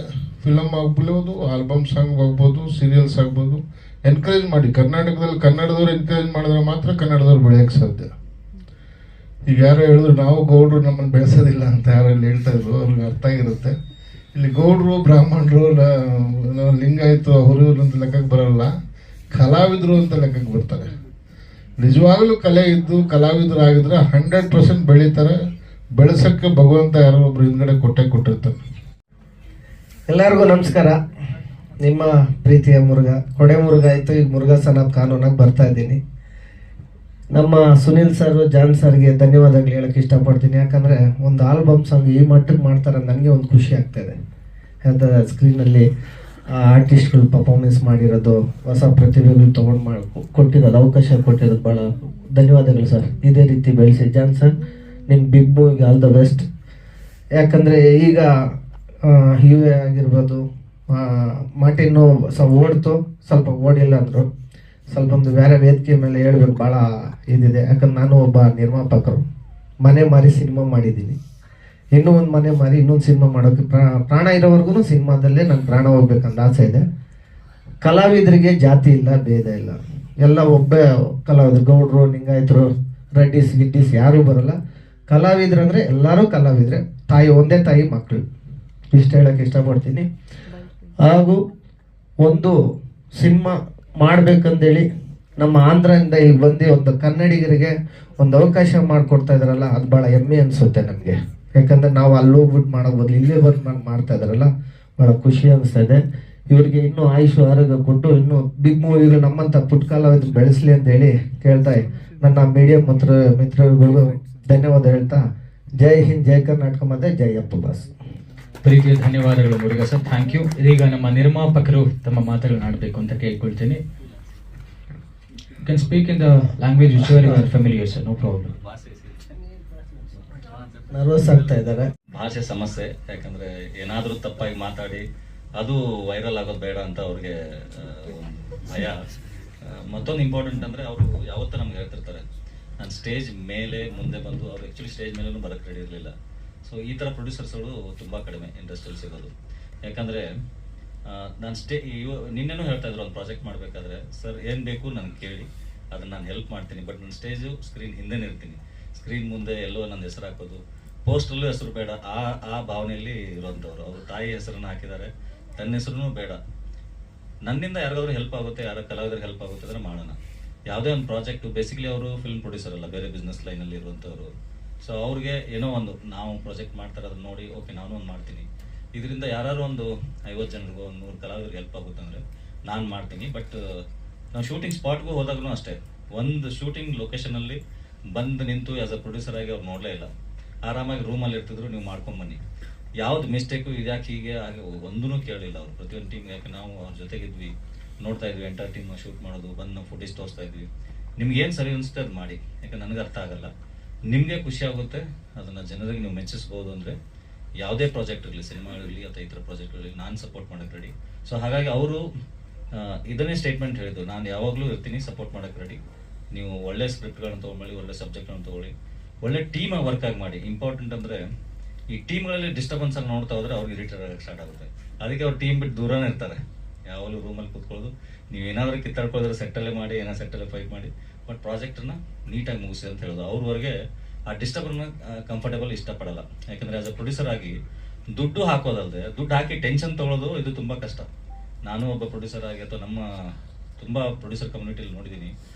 ಫಿಲಮ್ ಆಗ್ಬೋದು, ಆಲ್ಬಮ್ ಸಾಂಗ್ ಆಗ್ಬೋದು, ಸೀರಿಯಲ್ಸ್ ಆಗ್ಬೋದು, ಎನ್ಕರೇಜ್ ಮಾಡಿ. ಕರ್ನಾಟಕದಲ್ಲಿ ಕನ್ನಡದವ್ರು ಎನ್ಕರೇಜ್ ಮಾಡಿದ್ರೆ ಮಾತ್ರ ಕನ್ನಡದವ್ರು ಬೆಳೆಯೋಕ್ಕೆ ಸಾಧ್ಯ. ಈಗ ಯಾರೋ ಹೇಳಿದ್ರು ನಾವು ಗೌಡ್ರು ನಮ್ಮನ್ನು ಬೆಳೆಸೋದಿಲ್ಲ ಅಂತ ಯಾರಲ್ಲಿ ಹೇಳ್ತಾ ಇದ್ರು, ಅವ್ರಿಗೆ ಅರ್ಥ ಆಗಿರುತ್ತೆ. ಇಲ್ಲಿ ಗೌಡ್ರು, ಬ್ರಾಹ್ಮಣರು, ಲಿಂಗಾಯತು ಅವರು ಅಂತ ಲೆಕ್ಕಕ್ಕೆ ಬರಲ್ಲ, ಕಲಾವಿದರು ಅಂತ ಲೆಕ್ಕಕ್ಕೆ ಬರ್ತಾರೆ. ನಿಜವಾಗ್ಲೂ ಕಲೆ ಇದ್ದು ಕಲಾವಿದರಾಗಿದ್ರೆ 100% ಬೆಳೀತಾರೆ. ಬೆಳೆಸೋಕ್ಕೆ ಭಗವಂತ ಯಾರೋ ಒಬ್ರು ಹಿಂದ್ಗಡೆ ಕೊಟ್ಟಿರ್ತಾನೆ. ಎಲ್ಲರಿಗೂ ನಮಸ್ಕಾರ. ನಿಮ್ಮ ಪ್ರೀತಿಯ ಮುರುಘಾ, ಕೊಡೆ ಮುರುಘಾ ಆಯಿತು, ಈಗ ಮುರುಘಾ ಸನಾಬ್ ಕಾನೂನಾಗಿ ಬರ್ತಾ ಇದ್ದೀನಿ. ನಮ್ಮ ಸುನಿಲ್ ಸರ್, ಜಾನ್ ಸರ್ಗೆ ಧನ್ಯವಾದಗಳು ಹೇಳೋಕ್ಕೆ ಇಷ್ಟಪಡ್ತೀನಿ. ಯಾಕಂದರೆ ಒಂದು ಆಲ್ಬಮ್ ಸಾಂಗ್ ಈ ಮಟ್ಟಕ್ಕೆ ಮಾಡ್ತಾರೆ, ನನಗೆ ಒಂದು ಖುಷಿ ಆಗ್ತಾಯಿದೆ. ಯಾಕಂದರೆ ಸ್ಕ್ರೀನಲ್ಲಿ ಆರ್ಟಿಸ್ಟ್ಗಳು ಪರ್ಫಾರ್ಮೆನ್ಸ್ ಮಾಡಿರೋದು, ಹೊಸ ಪ್ರತಿಭೆಗಳು ತೊಗೊಂಡು ಕೊಟ್ಟಿರೋದು, ಅವಕಾಶ ಕೊಟ್ಟಿರೋದು ಭಾಳ ಧನ್ಯವಾದಗಳು ಸರ್. ಇದೇ ರೀತಿ ಬೆಳೆಸಿ. ಜಾನ್ ಸರ್, ನಿಮ್ಮ ಬಿಗ್ ಮೂವಿಗೆ ಆಲ್ ದ ಬೆಸ್ಟ್. ಯಾಕಂದರೆ ಈಗ UA ಆಗಿರ್ಬೋದು, ಮಾರ್ಟಿನ್ನು ಓಡ್ತು, ಸ್ವಲ್ಪ ಓಡಿಲ್ಲ ಅಂದರು. ಸ್ವಲ್ಪ ಒಂದು ಬೇರೆ ವೇದಿಕೆ ಮೇಲೆ ಹೇಳ್ಬೇಕು, ಭಾಳ ಇದಿದೆ. ಯಾಕಂದ್ರೆ ನಾನು ಒಬ್ಬ ನಿರ್ಮಾಪಕರು, ಮನೆ ಮಾರಿ ಸಿನಿಮಾ ಮಾಡಿದ್ದೀನಿ. ಇನ್ನೂ ಒಂದು ಮನೆ ಮಾರಿ ಇನ್ನೊಂದು ಸಿನಿಮಾ ಮಾಡೋಕ್ಕೆ ಪ್ರಾಣ ಇರೋವರೆಗೂ ಸಿನಿಮಾದಲ್ಲೇ ನನ್ನ ಪ್ರಾಣ ಹೋಗ್ಬೇಕಂತ ಆಸೆ ಇದೆ. ಕಲಾವಿದರಿಗೆ ಜಾತಿ ಇಲ್ಲ, ಭೇದ ಇಲ್ಲ, ಎಲ್ಲ ಒಬ್ಬೇ ಕಲಾವಿದರು. ಗೌಡ್ರು, ಲಿಂಗಾಯತರು, ರೆಡ್ಡಿಸ್, ಗಿಡ್ಡಿಸ್ ಯಾರೂ ಬರಲ್ಲ. ಕಲಾವಿದ್ರು ಅಂದರೆ ಎಲ್ಲರೂ ಕಲಾವಿದ್ರೆ, ತಾಯಿ ಒಂದೇ ತಾಯಿ ಮಕ್ಕಳು. ಇಷ್ಟ ಹೇಳೋಕ್ಕೆ ಇಷ್ಟಪಡ್ತೀನಿ. ಹಾಗೂ ಒಂದು ಸಿನಿಮಾ ಮಾಡಬೇಕಂದೇಳಿ ನಮ್ಮ ಆಂಧ್ರದಿಂದ ಇಲ್ಲಿ ಬಂದು ಒಂದು ಕನ್ನಡಿಗರಿಗೆ ಒಂದು ಅವಕಾಶ ಮಾಡಿಕೊಡ್ತಾ ಇದ್ದಾರಲ್ಲ, ಅದು ಭಾಳ ಹೆಮ್ಮೆ ಅನಿಸುತ್ತೆ ನಮಗೆ. ಯಾಕಂದರೆ ನಾವು ಅಲ್ಲಿ ಹೋಗ್ಬಿಟ್ಟು ಮಾಡೋ ಬದಲು ಇಲ್ಲೇ ಬಂದು ಮಾಡ್ತಾ ಇದ್ದಾರಲ್ಲ, ಭಾಳ ಖುಷಿ ಅನಿಸ್ತಾ ಇದೆ. ಇವ್ರಿಗೆ ಇನ್ನೂ ಆಯುಷು ಆರೋಗ್ಯ ಕೊಟ್ಟು ಇನ್ನೂ ಬಿಗ್ ಮೂವಿಗಳು ನಮ್ಮಂಥ ಪುಟ್ಕಾಲವನ್ನು ಬೆಳೆಸಲಿ ಅಂತೇಳಿ ಕೇಳ್ತಾ ನನ್ನ ಮೀಡಿಯಂ ಮಿತ್ರರುಗಳು ಧನ್ಯವಾದ ಹೇಳ್ತಾ, ಜೈ ಹಿಂದ್, ಜೈ ಕರ್ನಾಟಕ, ಮತ್ತೆ ಜೈ ಅಪ್ಪು ಬಾಸ್. ಪ್ರೀತಿಯ ಧನ್ಯವಾದಗಳು ಮುರುಘಾ ಸರ್, ಥ್ಯಾಂಕ್ ಯು. ಈಗ ನಮ್ಮ ನಿರ್ಮಾಪಕರು ತಮ್ಮ ಮಾತುಗಳನ್ನ ಆಡಬೇಕು ಅಂತ ಕೇಳ್ಕೊಳ್ತೀನಿ. You can speak in the language which you are familiar sir, no problem. Nervous ಆಗ್ತಾ ಇದ್ದಾರೆ. ಭಾಷೆ ಸಮಸ್ಯೆ, ಯಾಕಂದ್ರೆ ಏನಾದರೂ ತಪ್ಪಾಗಿ ಮಾತಾಡಿ ಅದು ವೈರಲ್ ಆಗೋದು ಬೇಡ ಅಂತ ಅವ್ರಿಗೆ ಭಯ. ಮತ್ತೊಂದು ಇಂಪಾರ್ಟೆಂಟ್ ಅಂದರೆ ಅವರು ಯಾವತ್ತೂ ನಮ್ಗೆ ಹೇಳ್ತಿರ್ತಾರೆ, ನಾನು ಸ್ಟೇಜ್ ಮೇಲೆ ಮುಂದೆ ಬಂದು, ಅವ್ರು ಆ್ಯಕ್ಚುಲಿ ಸ್ಟೇಜ್ ಮೇಲೂ ಬರೋಕ್ಕೆ ರೆಡಿ ಇರಲಿಲ್ಲ. ಸೊ ಈ ಥರ ಪ್ರೊಡ್ಯೂಸರ್ಸ್ಗಳು ತುಂಬ ಕಡಿಮೆ ಇಂಡಸ್ಟ್ರಿಯಲ್ಲಿ ಸಿಗೋದು. ಯಾಕಂದರೆ ನಾನು ನಿನ್ನೆನೂ ಹೇಳ್ತಾ ಇದ್ರು, ಒಂದು ಪ್ರಾಜೆಕ್ಟ್ ಮಾಡಬೇಕಾದ್ರೆ, ಸರ್ ಏನು ಬೇಕು ನನಗೆ ಕೇಳಿ, ಅದನ್ನು ನಾನು ಹೆಲ್ಪ್ ಮಾಡ್ತೀನಿ, ಬಟ್ ನನ್ನ ಸ್ಟೇಜು ಸ್ಕ್ರೀನ್ ಹಿಂದೆನೇ ಇರ್ತೀನಿ. ಸ್ಕ್ರೀನ್ ಮುಂದೆ ಎಲ್ಲೋ ನನ್ನ ಹೆಸರು ಹಾಕೋದು, ಪೋಸ್ಟ್ರಲ್ಲೂ ಹೆಸರು ಬೇಡ, ಆ ಭಾವನೆಯಲ್ಲಿ ಇರುವಂಥವ್ರು. ಅವರು ತಾಯಿ ಹೆಸರನ್ನು ಹಾಕಿದ್ದಾರೆ, ತನ್ನ ಹೆಸರು ಬೇಡ. ನನ್ನಿಂದ ಯಾರಿಗಾದ್ರೂ ಹೆಲ್ಪ್ ಆಗುತ್ತೆ, ಯಾರ ಕಲಾವಿದರಿಗೆ ಹೆಲ್ಪ್ ಆಗುತ್ತೆ ಅಂದರೆ ಮಾಡೋಣ. ಯಾವುದೇ ಒಂದು ಪ್ರಾಜೆಕ್ಟು, ಬೇಸಿಕಲಿ ಅವರು ಫಿಲ್ಮ್ ಪ್ರೊಡ್ಯೂಸರ್ ಅಲ್ಲ, ಬೇರೆ ಬಿಸ್ನೆಸ್ ಲೈನಲ್ಲಿ ಇರುವಂಥವ್ರು. ಸೊ ಅವ್ರಿಗೆ ಏನೋ ಒಂದು ನಾವು ಪ್ರಾಜೆಕ್ಟ್ ಮಾಡ್ತಾರೆ, ಅದನ್ನು ನೋಡಿ ಓಕೆ ನಾನು ಒಂದು ಮಾಡ್ತೀನಿ, ಇದರಿಂದ ಯಾರು ಒಂದು 50 ಜನರಿಗೂ, ಒಂದು 100 ಕಲಾವಿದರಿಗೆ ಹೆಲ್ಪ್ ಆಗುತ್ತೆ ಅಂದರೆ ನಾನು ಮಾಡ್ತೀನಿ. ಬಟ್ ನಾವು ಶೂಟಿಂಗ್ ಸ್ಪಾಟ್ಗೂ ಹೋದಾಗೂ ಅಷ್ಟೇ, ಒಂದು ಶೂಟಿಂಗ್ ಲೊಕೇಶನಲ್ಲಿ ಬಂದು ನಿಂತು ಆ್ಯಸ್ ಅ ಪ್ರೊಡ್ಯೂಸರ್ ಆಗಿ ಅವ್ರು ನೋಡಲೇ ಇಲ್ಲ. ಆರಾಮಾಗಿ ರೂಮಲ್ಲಿ ಇರ್ತಿದ್ರು, ನೀವು ಮಾಡ್ಕೊಂಬನ್ನಿ, ಯಾವ್ದು ಮಿಸ್ಟೇಕು ಇದ್ಯಾಕೆ ಹೀಗೆ ಹಾಗೆ ಒಂದೂ ಕೇಳಲಿಲ್ಲ ಅವರು. ಪ್ರತಿಯೊಂದು ಟೀಮ್, ಯಾಕೆ ನಾವು ಅವ್ರ ಜೊತೆಗಿದ್ವಿ, ನೋಡ್ತಾ ಇದ್ವಿ, ಎಂಟರ್ ಟೀಮ್ ಶೂಟ್ ಮಾಡೋದು, ಬಂದು ನಾವು ಫುಟೇಜ್ ತೋರಿಸ್ತಾ ಇದ್ವಿ. ನಿಮ್ಗೆ ಏನು ಸರಿ ಅನಿಸುತ್ತೆ ಅದು ಮಾಡಿ, ಯಾಕೆ ನನಗೆ ಅರ್ಥ ಆಗಲ್ಲ, ನಿಮಗೆ ಖುಷಿ ಆಗುತ್ತೆ, ಅದನ್ನು ಜನರಿಗೆ ನೀವು ಮೆಚ್ಚಿಸ್ಬೋದು ಅಂದರೆ ಯಾವುದೇ ಪ್ರಾಜೆಕ್ಟ್ ಇರಲಿ, ಸಿನಿಮಾ ಇರಲಿ ಅಥವಾ ಇತರ ಪ್ರಾಜೆಕ್ಟ್ ಇರಲಿ, ನಾನು ಸಪೋರ್ಟ್ ಮಾಡೋಕ್ಕೆ ರೆಡಿ. ಸೊ ಹಾಗಾಗಿ ಅವರು ಇದನ್ನೇ ಸ್ಟೇಟ್ಮೆಂಟ್ ಹೇಳಿದ್ದು, ನಾನು ಯಾವಾಗಲೂ ಇರ್ತೀನಿ, ಸಪೋರ್ಟ್ ಮಾಡೋಕ್ಕೆ ರೆಡಿ. ನೀವು ಒಳ್ಳೆ ಸ್ಕ್ರಿಪ್ಟ್ಗಳನ್ನ ತೊಗೊಂಡು, ಒಳ್ಳೆ ಸಬ್ಜೆಕ್ಟ್ಗಳನ್ನ ತೊಗೊಳ್ಳಿ, ಒಳ್ಳೆ ಟೀಮ್ ವರ್ಕ್ ಆಗಿ ಮಾಡಿ. ಇಂಪಾರ್ಟೆಂಟ್ ಅಂದರೆ ಈ ಟೀಮ್ಗಳಲ್ಲಿ ಡಿಸ್ಟರ್ಬೆನ್ಸ್ ಆಗಿ ನೋಡ್ತಾ ಹೋದರೆ ಅವ್ರಿಗೆ ಇರಿಟೇಟ್ ಆಗೋಕ್ಕೆ ಸ್ಟಾರ್ಟ್ ಆಗುತ್ತೆ. ಅದಕ್ಕೆ ಅವ್ರು ಟೀಮ್ ಬಿಟ್ಟು ದೂರನೇ ಇರ್ತಾರೆ, ಯಾವಾಗಲೂ ರೂಮಲ್ಲಿ ಕೂತ್ಕೊಳ್ಳೋದು. ನೀವು ಏನಾದರೂ ಕಿತ್ತಾಡ್ಕೊಳ್ಳೋದ್ರೆ ಸೆಟ್ಟಲ್ಲೇ ಮಾಡಿ, ಏನಾದ್ರು ಸೆಟ್ಟಲ್ಲೇ ಫೈಟ್ ಮಾಡಿ, ಬಟ್ ಪ್ರಾಜೆಕ್ಟನ್ನು ನೀಟಾಗಿ ಮುಗಿಸಿ ಅಂತ ಹೇಳೋದು. ಅವ್ರವರೆಗೆ ಆ ಡಿಸ್ಟರ್ಬನ್ನ ಕಂಫರ್ಟೇಬಲ್ ಇಷ್ಟಪಡಲ್ಲ. ಯಾಕಂದರೆ ಆಸ್ ಅ ಪ್ರೊಡ್ಯೂಸರ್ ಆಗಿ ದುಡ್ಡು ಹಾಕೋದಲ್ಲದೆ, ದುಡ್ಡು ಹಾಕಿ ಟೆನ್ಷನ್ ತೊಗೊಳ್ಳೋದು ಇದು ತುಂಬ ಕಷ್ಟ. ನಾನು ಒಬ್ಬ ಪ್ರೊಡ್ಯೂಸರ್ ಆಗಿ ಅಥವಾ ನಮ್ಮ ತುಂಬ ಪ್ರೊಡ್ಯೂಸರ್ ಕಮ್ಯುನಿಟಿಯಲ್ಲಿ ನೋಡಿದ್ದೀನಿ,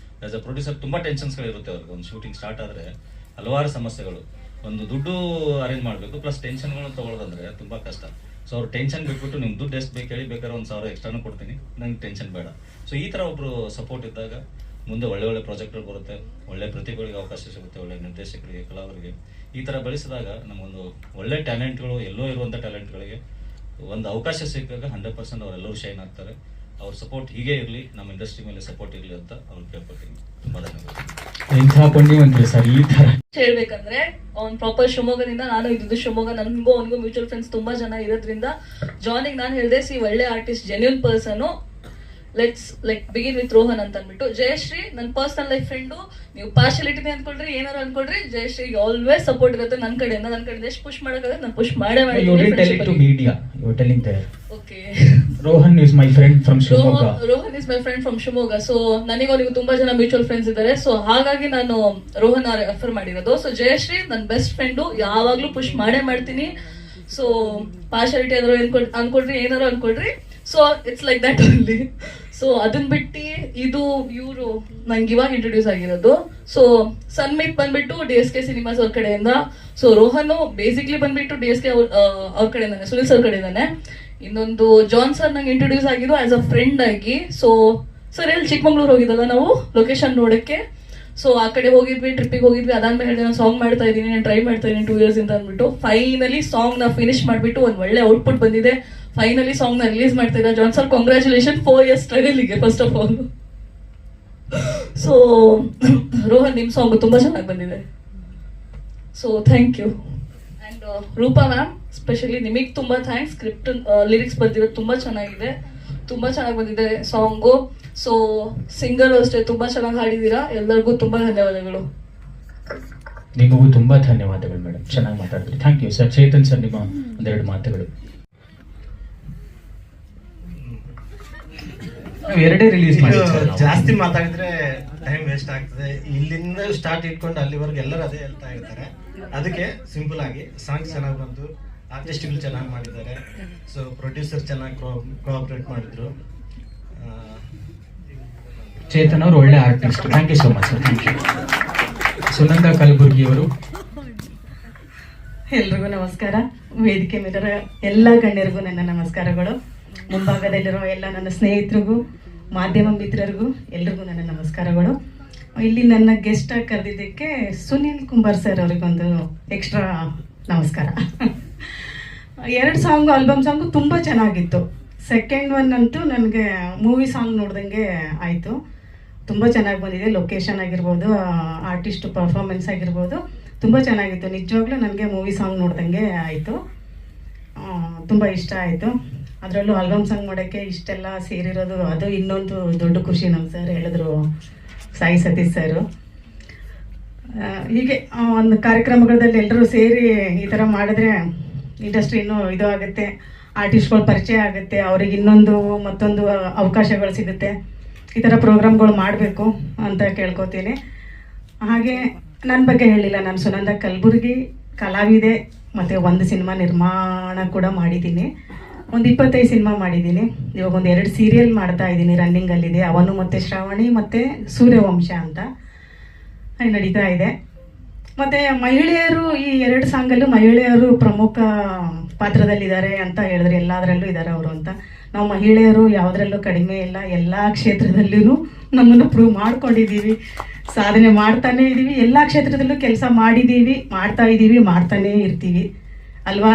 ಆಸ್ ಅ ಪ್ರೊಡ್ಯೂಸರ್ ತುಂಬ ಟೆನ್ಷನ್ಸ್ಗಳಿರುತ್ತೆ ಅವ್ರಿಗೆ. ಒಂದು ಶೂಟಿಂಗ್ ಸ್ಟಾರ್ಟ್ ಆದರೆ ಹಲವಾರು ಸಮಸ್ಯೆಗಳು, ಒಂದು ದುಡ್ಡು ಅರೇಂಜ್ ಮಾಡಬೇಕು, ಪ್ಲಸ್ ಟೆನ್ಷನ್ಗಳನ್ನ ತೊಗೊಳ್ಳೋದಂದರೆ ತುಂಬ ಕಷ್ಟ. ಸೊ ಅವ್ರು ಟೆನ್ಷನ್ ಬಿಟ್ಬಿಟ್ಟು ನಿಮ್ಗೆ ದುಡ್ಡು ಎಷ್ಟು ಬೇಕು ಹೇಳಿ, ಬೇಕಾದ್ರೆ 1,000 ಎಕ್ಸ್ಟ್ರಾನು ಕೊಡ್ತೀನಿ, ನಂಗೆ ಟೆನ್ಷನ್ ಬೇಡ. ಸೊ ಈ ಥರ ಒಬ್ಬರು ಸಪೋರ್ಟ್ ಇದ್ದಾಗ ಮುಂದೆ ಒಳ್ಳೆ ಒಳ್ಳೆ ಪ್ರಾಜೆಕ್ಟ್ಗಳು ಬರುತ್ತೆ, ಒಳ್ಳೆ ಪ್ರತಿಭೆಗಳಿಗೆ ಅವಕಾಶ ಸಿಗುತ್ತೆ, ಒಳ್ಳೆ ನಿರ್ದೇಶಕರಿಗೆ, ಕಲಾವಿದರಿಗೆ. ಈ ಥರ ಬೆಳೆಸಿದಾಗ ನಮಗೊಂದು ಒಳ್ಳೆ ಟ್ಯಾಲೆಂಟ್ಗಳು, ಎಲ್ಲೋ ಇರುವಂಥ ಟ್ಯಾಲೆಂಟ್ಗಳಿಗೆ ಒಂದು ಅವಕಾಶ ಸಿಕ್ಕಾಗ 100% ಅವರೆಲ್ಲರೂ ಶೈನ್ ಆಗ್ತಾರೆ. ಅವ್ರ ಸಪೋರ್ಟ್ ಹೀಗೆ ಇರಲಿ, ನಮ್ಮ ಇಂಡಸ್ಟ್ರಿ ಮೇಲೆ ಸಪೋರ್ಟ್ ಇರಲಿ ಅಂತ ಅವ್ರು ಕೇಳ್ಕೊತೀನಿ. ತುಂಬ ಧನ್ಯವಾದ. ಇಂಥ ಪುಣ್ಯವಂತರು ಸರ್ ಈ ಥರ ಹೇಳ್ಬೇಕಂದ್ರೆ ಅವ್ನು ಪ್ರಾಪರ್ ಶಿವಮೊಗ್ಗದಿಂದ, ನಾನು ಇದ್ದು ಶಿವಮೊಗ್ಗ, ನನಗೂ ಅವನಿಗೂ ಮ್ಯೂಚುವಲ್ ಫ್ರೆಂಡ್ಸ್ ತುಂಬಾ ಜನ ಇರೋದ್ರಿಂದ ಜಾನಿಗೆ ನಾನು ಹೇಳಿದೆ, ಸಿ ಒಳ್ಳೆ artist, genuine person, let's like begin with Rohan ಅಂತ ಅಂದ್ಬಿಟ್ಟು. ಜಯಶ್ರೀ ನನ್ನ ಪರ್ಸನಲ್ ಲೈಫ್ ಫ್ರೆಂಡು. ನೀವು ಪಾರ್ಶಾಲಿಟಿ ಅನ್ಕೊಳ್ರಿ, ಏನಾರು ಅನ್ಕೊಳ್ರಿ, ಜಯಶ್ರೀಗೆ ಆಲ್ವೇಸ್ ಸಪೋರ್ಟ್ ಇರುತ್ತೆ ನನ್ನ ಕಡೆಯಿಂದ ಎಷ್ಟು ಪುಷ್ ಮಾಡೋಕ್ಕಾಗುತ್ತೆ ನಾನು ಪುಷ್ ಮಾಡೇ media you telling there. Okay, Rohan is my friend from Shivamogga. Rohan is my friend from Shivamogga. So ನನಗೂ ಅವನಿಗೂ ತುಂಬಾ ಜನ ಮ್ಯೂಚುವಲ್ ಫ್ರೆಂಡ್ಸ್ ಇದ್ದಾರೆ. ಸೊ ಹಾಗಾಗಿ ನಾನು ರೋಹನ್ ರೆಫರ್ ಮಾಡಿರೋದು. ಸೊ ಜಯಶ್ರೀ ನನ್ನ ಬೆಸ್ಟ್ ಫ್ರೆಂಡು, ಯಾವಾಗ್ಲೂ ಪುಷ್ ಮಾಡೇ ಮಾಡ್ತೀನಿ. ಸೊ ಪಾರ್ಶಾಲಿಟಿ ಆದ್ರೂ ಅನ್ಕೊಳ್ರಿ, ಏನಾರು ಅನ್ಕೊಳ್ರಿ. So it's like that only. So ಅದನ್ನ ಬಿಟ್ಟು ಇದು ಇವರು ನಂಗೆ ಇವಾಗ ಇಂಟ್ರೊಡ್ಯೂಸ್ ಆಗಿರೋದು. ಸೊ ಸನ್ಮಿತ್ ಬಂದ್ಬಿಟ್ಟು DSK ಸಿನಿಮಾಸ್ ಅವ್ರ ಕಡೆಯಿಂದ. ಸೊ ರೋಹನ್ ಬೇಸಿಕ್ಲಿ ಬಂದ್ಬಿಟ್ಟು DSK ಅವ್ರ ಕಡೆಯಿಂದಾನೆ, ಸುನಿಲ್ ಸರ್ ಕಡೆಯಿಂದಾನೆ. ಇನ್ನೊಂದು ಜಾನ್ ಸರ್ ನಂಗೆ ಇಂಟ್ರೊಡ್ಯೂಸ್ ಆಗಿದ್ದು ಆಸ್ ಅ ಫ್ರೆಂಡ್ ಆಗಿ. ಸೊ ಸರ್ ಎಲ್ಲಿ ಚಿಕ್ಕಮಂಗ್ಳೂರ್ ಹೋಗಿದ್ದಲ್ಲ ನಾವು ಲೊಕೇಶನ್ ನೋಡಕ್ಕೆ. ಸೊ ಆ ಕಡೆ ಹೋಗಿದ್ವಿ, ಟ್ರಿಪ್ಪಿಗೆ ಹೋಗಿದ್ವಿ. ಅದಾದ್ಮೇಲೆ ಹೇಳಿದೆ ನಾನು ಸಾಂಗ್ ಮಾಡ್ತಾ ಇದ್ದೀನಿ, ನಾನು ಟ್ರೈ ಮಾಡ್ತಾ ಇದ್ದೀನಿ 2 years ಇಂದ ಅಂದ್ಬಿಟ್ಟು ಫೈನಲಿ ಸಾಂಗ್ ನ ಫಿನಿಶ್ ಮಾಡಿಬಿಟ್ಟು ಒಂದು ಒಳ್ಳೆ ಔಟ್ಪುಟ್ ಬಂದಿದೆ. ಫೈನಲಿ ಸಾಂಗ್ ನ ರಿಲೀಸ್ ಮಾಡ್ತಾ ಇದ್ದಾರೆ. ಜಾನ್ ಸರ್ ಕಂಗ್ರ್ಯಾಚುಲೇಷನ್ 4 years ಸ್ಟ್ರಗಲ್ಗೆ first of all. So Rohan ನಿಮ್ ಸಾಂಗ್ ತುಂಬಾ ಚೆನ್ನಾಗಿ ಬಂದಿದೆ. So thank you. And Roopa ma'am specially ನಿಮಗೆ ತುಂಬಾ ಥ್ಯಾಂಕ್ಸ್. ಸ್ಕ್ರಿಪ್ಟ್ ಲಿರಿಕ್ಸ್ ಬರ್ದಿರೋದು ತುಂಬಾ ಚೆನ್ನಾಗಿದೆ, ತುಂಬಾ ಚೆನ್ನಾಗಿ ಬಂದಿದೆ ಸಾಂಗು. ಸೊ ಸಿಂಗರ್ ಅಷ್ಟೇ ತುಂಬಾ ಚೆನ್ನಾಗಿ ಹಾಡಿದ್ದೀರಾ. ಎಲ್ಲರಿಗೂ ತುಂಬಾ ಧನ್ಯವಾದಗಳು. ನಿಮಗೂ ತುಂಬಾ ಧನ್ಯವಾದಗಳು ಮೇಡಮ್, ಚೆನ್ನಾಗಿ ಮಾತಾಡಿದ್ರಿ. Thank you sir. Chetan sir ನಿಮ್ಮ ಒಂದೆರಡು ಮಾತುಗಳು. ಎರಡೇ ರಿಲೀಸ್ ಮಾಡಿ, ಜಾಸ್ತಿ ಮಾತಾಡಿದ್ರೆ ಟೈಮ್ ವೇಸ್ಟ್ ಆಗ್ತದೆ. ಇಲ್ಲಿಂದ ಸ್ಟಾರ್ಟ್ ಇಟ್ಕೊಂಡು ಅಲ್ಲಿವರೆಗೆ ಎಲ್ಲರೂ ಅದೇ ಹೇಳ್ತಾ ಇರ್ತಾರೆ. ಅದಕ್ಕೆ ಸಿಂಪಲ್ ಆಗಿ ಸಾಂಗ್ ಚೆನ್ನಾಗಿ ಬಂತು, ಆರ್ಟಿಸ್ಟ್ಗಳು ಚೆನ್ನಾಗಿ ಮಾಡಿದ್ದಾರೆ. ಸೊ ಪ್ರೊಡ್ಯೂಸರ್ ಚೆನ್ನಾಗಿ ಕೋಆಪರೇಟ್ ಮಾಡಿದ್ರು. ಚೇತನ್ ಅವರು ಒಳ್ಳೆ artist. Thank you so much sir. Thank you. Sunanda Kalaburagi ಅವರು. ಎಲ್ರಿಗೂ ನಮಸ್ಕಾರ. ವೇದಿಕೆ ಮೇಲಿರೋ ಎಲ್ಲ ಗಣ್ಯರಿಗೂ ನನ್ನ ನಮಸ್ಕಾರಗಳು. ಮುಂಭಾಗದಲ್ಲಿರೋ ಎಲ್ಲ ನನ್ನ ಸ್ನೇಹಿತರಿಗೂ, ಮಾಧ್ಯಮ ಮಿತ್ರರಿಗೂ ಎಲ್ರಿಗೂ ನನ್ನ ನಮಸ್ಕಾರಗಳು. ಇಲ್ಲಿ ನನ್ನ ಗೆಸ್ಟ್ ಆಗಿ ಕರೆದಿದ್ದಕ್ಕೆ ಸುನೀಲ್ ಕುಂಬಾರ್ ಸರ್ ಅವರಿಗೊಂದು ಎಕ್ಸ್ಟ್ರಾ ನಮಸ್ಕಾರ. 2 ಸಾಂಗು, ಆಲ್ಬಮ್ ಸಾಂಗು ತುಂಬ ಚೆನ್ನಾಗಿತ್ತು. ಸೆಕೆಂಡ್ ಒನ್ ಅಂತೂ ನನಗೆ ಮೂವಿ ಸಾಂಗ್ ನೋಡ್ದಂಗೆ ಆಯಿತು. ತುಂಬ ಚೆನ್ನಾಗಿ ಬಂದಿದೆ. ಲೊಕೇಶನ್ ಆಗಿರ್ಬೋದು, ಆರ್ಟಿಸ್ಟ್ ಪರ್ಫಾರ್ಮೆನ್ಸ್ ಆಗಿರ್ಬೋದು ತುಂಬ ಚೆನ್ನಾಗಿತ್ತು. ನಿಜವಾಗ್ಲೂ ನನಗೆ ಮೂವಿ ಸಾಂಗ್ ನೋಡ್ದಂಗೆ ಆಯಿತು. ತುಂಬ ಇಷ್ಟ ಆಯಿತು. ಅದರಲ್ಲೂ ಆಲ್ಬಮ್ ಸಾಂಗ್ ಮಾಡೋಕ್ಕೆ ಇಷ್ಟೆಲ್ಲ ಸೇರಿರೋದು ಅದು ಇನ್ನೊಂದು ದೊಡ್ಡ ಖುಷಿ. ನಮ್ಮ ಸರ್ ಹೇಳಿದ್ರು, ಸಾಯಿ ಸತೀಶ್ ಸರು. ಹೀಗೆ ಒಂದು ಕಾರ್ಯಕ್ರಮಗಳಲ್ಲಿ ಎಲ್ಲರೂ ಸೇರಿ ಈ ಥರ ಮಾಡಿದ್ರೆ ಇಂಡಸ್ಟ್ರಿ ಇನ್ನೂ ಇದು ಆಗುತ್ತೆ, ಆರ್ಟಿಸ್ಟ್ಗಳು ಪರಿಚಯ ಆಗುತ್ತೆ, ಅವ್ರಿಗೆ ಇನ್ನೊಂದು ಮತ್ತೊಂದು ಅವಕಾಶಗಳು ಸಿಗುತ್ತೆ. ಈ ಥರ ಪ್ರೋಗ್ರಾಮ್ಗಳು ಮಾಡಬೇಕು ಅಂತ ಕೇಳ್ಕೊತೀನಿ. ಹಾಗೆ ನನ್ನ ಬಗ್ಗೆ ಹೇಳಿಲ್ಲ, ನಾನು ಸುನಂದ ಕಲಬುರ್ಗಿ ಕಲಾವಿದೆ ಮತ್ತು 1 ಸಿನಿಮಾ ನಿರ್ಮಾಣ ಕೂಡ ಮಾಡಿದ್ದೀನಿ. ಒಂದು 25 ಸಿನಿಮಾ ಮಾಡಿದ್ದೀನಿ. ಇವಾಗ ಒಂದು 2 ಸೀರಿಯಲ್ ಮಾಡ್ತಾ ಇದ್ದೀನಿ, ರನ್ನಿಂಗಲ್ಲಿದೆ. ಅವನು ಮತ್ತು ಶ್ರಾವಣಿ ಮತ್ತು ಸೂರ್ಯವಂಶ ಅಂತ ನಡೀತಾ ಇದೆ. ಮತ್ತು ಮಹಿಳೆಯರು ಈ 2 ಸಾಂಗಲ್ಲೂ ಮಹಿಳೆಯರು ಪ್ರಮುಖ ಪಾತ್ರದಲ್ಲಿದ್ದಾರೆ ಅಂತ ಹೇಳಿದ್ರೆ ಎಲ್ಲದರಲ್ಲೂ ಇದ್ದಾರೆ ಅವರು ಅಂತ. ನಾವು ಮಹಿಳೆಯರು ಯಾವುದರಲ್ಲೂ ಕಡಿಮೆ ಇಲ್ಲ, ಎಲ್ಲ ಕ್ಷೇತ್ರದಲ್ಲೂ ನಮ್ಮನ್ನು ಪ್ರೂವ್ ಮಾಡ್ಕೊಂಡಿದ್ದೀವಿ, ಸಾಧನೆ ಮಾಡ್ತಾನೇ ಇದ್ದೀವಿ. ಎಲ್ಲ ಕ್ಷೇತ್ರದಲ್ಲೂ ಕೆಲಸ ಮಾಡಿದ್ದೀವಿ, ಮಾಡ್ತಾ ಇದ್ದೀವಿ, ಮಾಡ್ತಾನೇ ಇರ್ತೀವಿ ಅಲ್ವಾ?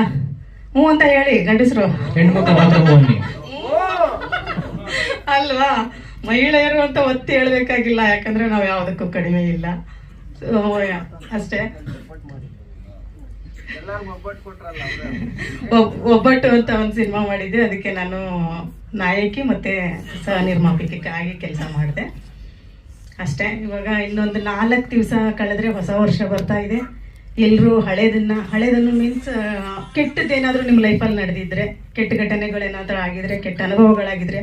ಹ್ಞೂ ಅಂತ ಹೇಳಿ ಗಂಡಸರು ಅಲ್ವಾ? ಮಹಿಳೆಯರು ಅಂತ ಒತ್ತಿ ಹೇಳಬೇಕಾಗಿಲ್ಲ, ಯಾಕಂದರೆ ನಾವು ಯಾವುದಕ್ಕೂ ಕಡಿಮೆ ಇಲ್ಲ. ಅಷ್ಟೇ. ಒಬ್ಬಟ್ಟು ಅಂತ ಒಂದು ಸಿನಿಮಾ ಮಾಡಿದ್ದೆ, ಅದಕ್ಕೆ ನಾನು ನಾಯಕಿ ಮತ್ತು ಸಹ ನಿರ್ಮಾಪಕಿ ಆಗಿ ಕೆಲಸ ಮಾಡಿದೆ ಅಷ್ಟೇ. ಇವಾಗ ಇನ್ನೊಂದು 4 ದಿವಸ ಕಳೆದ್ರೆ ಹೊಸ ವರ್ಷ ಬರ್ತಾ ಇದೆ. ಎಲ್ಲರೂ ಹಳೇದನ್ನು ಮೀನ್ಸ್ ಕೆಟ್ಟದ್ದೇನಾದರೂ ನಿಮ್ಮ ಲೈಫಲ್ಲಿ ನಡೆದಿದ್ರೆ, ಕೆಟ್ಟ ಘಟನೆಗಳೇನಾದರೂ ಆಗಿದ್ರೆ, ಕೆಟ್ಟ ಅನುಭವಗಳಾಗಿದ್ರೆ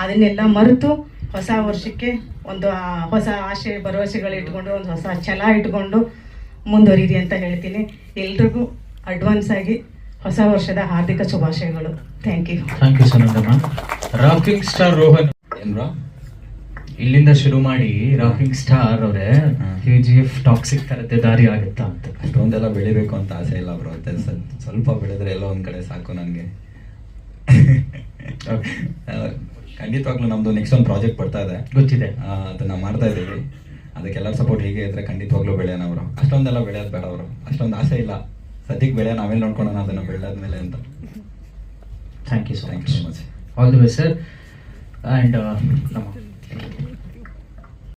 ಅದನ್ನೆಲ್ಲ ಮರೆತು ಹೊಸ ವರ್ಷಕ್ಕೆ ಒಂದು ಹೊಸ ಆಶೆ ಭರವಸೆಗಳು ಇಟ್ಕೊಂಡು, ಒಂದು ಹೊಸ ಛಲ ಇಟ್ಕೊಂಡು ಮುಂದುವರಿರಿ ಅಂತ ಹೇಳ್ತೀನಿ. ಎಲ್ರಿಗೂ ಅಡ್ವಾನ್ಸ್ ಆಗಿ ಹೊಸ ವರ್ಷದ ಹಾರ್ದಿಕ ಶುಭಾಶಯಗಳು. Thank you. ಥ್ಯಾಂಕ್ ಯು ಸುನಂದಮ್ಮ. ರಾಕಿಂಗ್ ಸ್ಟಾರ್ ರೋಹನ್ ಇಲ್ಲಿಂದ ಶುರು ಮಾಡಿ ರಾಕಿಂಗ್ ಸ್ಟಾರ್ ಅವರೇ KGF ಟಾಕ್ಸಿಕ್ ತರದ್ದೇ ದಾರಿ ಆಗುತ್ತಾ ಅಂತ. ಅಷ್ಟೊಂದೆಲ್ಲ ಬೆಳಿಬೇಕು ಅಂತ ಆಸೆ ಇಲ್ಲ ಬ್ರೋ. ಸ್ವಲ್ಪ ಬೆಳೆದ್ರೆ ಎಲ್ಲೋ ಒಂದ್ ಕಡೆ ಸಾಕು ನನಗೆ. ಖಂಡಿತವಾಗ್ಲೂ ನಮ್ದು ನೆಕ್ಸ್ಟ್ ಒಂದು ಪ್ರಾಜೆಕ್ಟ್ ಬರ್ತಾ ಇದೆ, ಗೊತ್ತಿದೆ. ಅದನ್ನ ಮಾಡ್ತಾ ಇದ್ದೀವಿ. ಅದಕ್ಕೆಲ್ಲರ ಸಪೋರ್ಟ್ ಹೀಗೆ ಇದ್ರೆ ಖಂಡಿತವಾಗ್ಲೂ ಬೆಳೆಯೋಣ ಅವರು. ಅಷ್ಟೊಂದೆಲ್ಲ ಬೆಳೆಯೋದು ಬೇಡ ಅವರು, ಅಷ್ಟೊಂದು ಆಸೆ ಇಲ್ಲ ಸದ್ಯಕ್ಕೆ. ಬೆಳೆಯೋಣ, ಆಮೇಲೆ ನೋಡ್ಕೊಳ್ಳೋಣ ಅದನ್ನ ಬೆಳೆದಾದ್ಮೇಲೆ ಅಂತ. Thank you so much. All the best sir. And ನಮ್ಮ